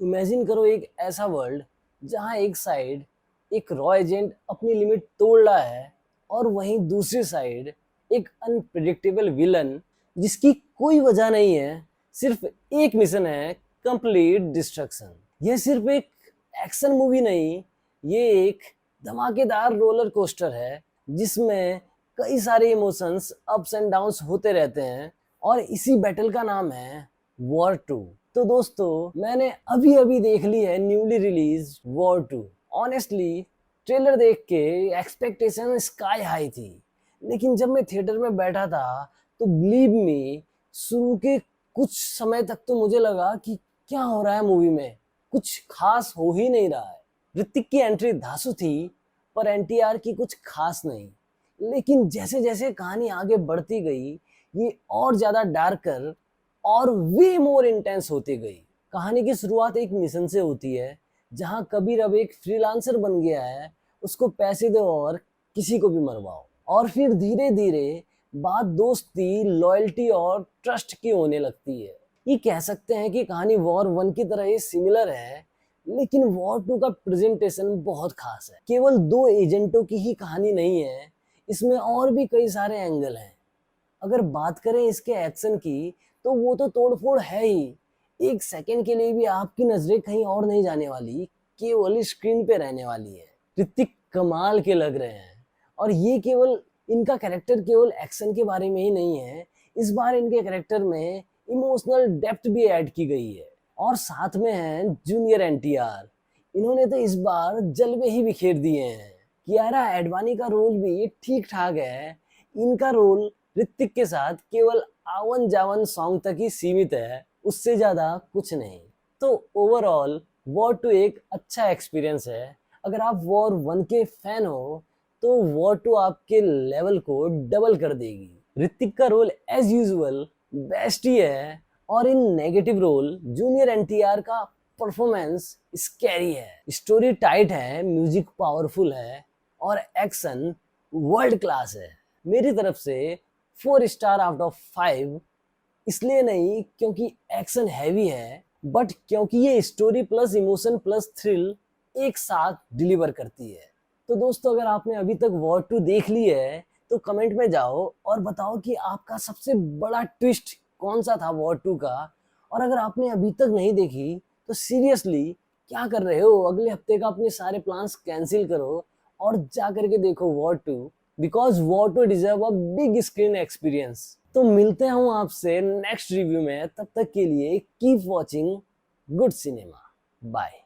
Imagine करो एक ऐसा वर्ल्ड जहां एक साइड एक रॉ एजेंट अपनी लिमिट तोड़ रहा है और वहीं दूसरी साइड एक अनप्रिडिक्टेबल विलन जिसकी कोई वजह नहीं है, सिर्फ एक मिशन है, कंप्लीट डिस्ट्रक्शन। यह सिर्फ एक एक्शन मूवी नहीं, ये एक धमाकेदार रोलर कोस्टर है जिसमें कई सारे इमोशंस अप्स एंड डाउन्स होते रहते हैं। और इसी बैटल का नाम है वॉर 2। तो दोस्तों, मैंने अभी अभी देख ली है newly release war 2। Honestly trailer देख के एक्सपेक्टेशन स्काई हाई थी, लेकिन जब मैं थिएटर में बैठा था तो बिलीव मी, शुरू के कुछ समय तक तो मुझे लगा कि क्या हो रहा है मूवी में, कुछ खास हो ही नहीं रहा है। ऋतिक की एंट्री धांसू थी, पर एनटीआर की कुछ खास नहीं। लेकिन जैसे जैसे कहानी आगे बढ़ती गई, ये और ज्यादा डार्कर और वे मोर इंटेंस होती गई। कहानी की शुरुआत एक मिशन से होती है जहां कबीर अब एक फ्रीलांसर बन गया है, उसको पैसे दो और किसी को भी मरवाओ। और फिर धीरे धीरे बात दोस्ती, लॉयल्टी और ट्रस्ट की होने लगती है। ये कह सकते हैं कि कहानी वॉर 1 की तरह ही सिमिलर है, लेकिन वॉर 2 का प्रेजेंटेशन बहुत खास है। केवल दो एजेंटों की ही कहानी नहीं है, इसमें और भी कई सारे एंगल हैं। अगर बात करें इसके एक्शन की, तो वो तो तोड़फोड़ है ही। एक सेकंड के लिए भी आपकी नजरें कहीं और नहीं जाने वाली, केवल स्क्रीन पे रहने वाली है। ऋतिक कमाल के लग रहे हैं, और ये केवल इनका कैरेक्टर केवल एक्शन के बारे में ही नहीं है, इस बार इनके कैरेक्टर में इमोशनल डेप्थ भी ऐड की गई है। और साथ में है जूनियर एनटीआर, इन्होंने तो इस बार जलवे ही बिखेर दिए हैं। कियारा एडवानी का रोल भी ठीक ठाक है, इनका रोल ऋतिक के साथ केवल आवन जावन सॉन्ग तक ही सीमित है, उससे ज्यादा कुछ नहीं। तो ओवरऑल वॉर 2 एक अच्छा एक्सपीरियंस है। अगर आप वॉर 1 के फैन हो तो वॉर 2 आपके लेवल को डबल कर देगी। ऋतिक का रोल एज यूजुअल बेस्ट ही है, और इन नेगेटिव रोल जूनियर एनटीआर का परफॉर्मेंस स्कैरी है। स्टोरी टाइट है, म्यूजिक पावरफुल है, और एक्शन वर्ल्ड क्लास है। मेरी तरफ से 4 स्टार आउट ऑफ 5। इसलिए नहीं क्योंकि एक्शन हैवी है, बट क्योंकि ये story plus emotion plus thrill एक साथ डिलीवर करती है। तो दोस्तों, अगर आपने अभी तक वॉर 2 देख ली है तो कमेंट में जाओ और बताओ कि आपका सबसे बड़ा ट्विस्ट कौन सा था वॉर 2 का। और अगर आपने अभी तक नहीं देखी तो सीरियसली क्या कर रहे हो, अगले हफ्ते का अपने सारे प्लान्स कैंसिल करो और जा करके देखो war 2, because war 2 deserve a big screen experience. तो मिलते हैं आपसे नेक्स्ट रिव्यू में, तब तक के लिए keep watching good cinema. Bye.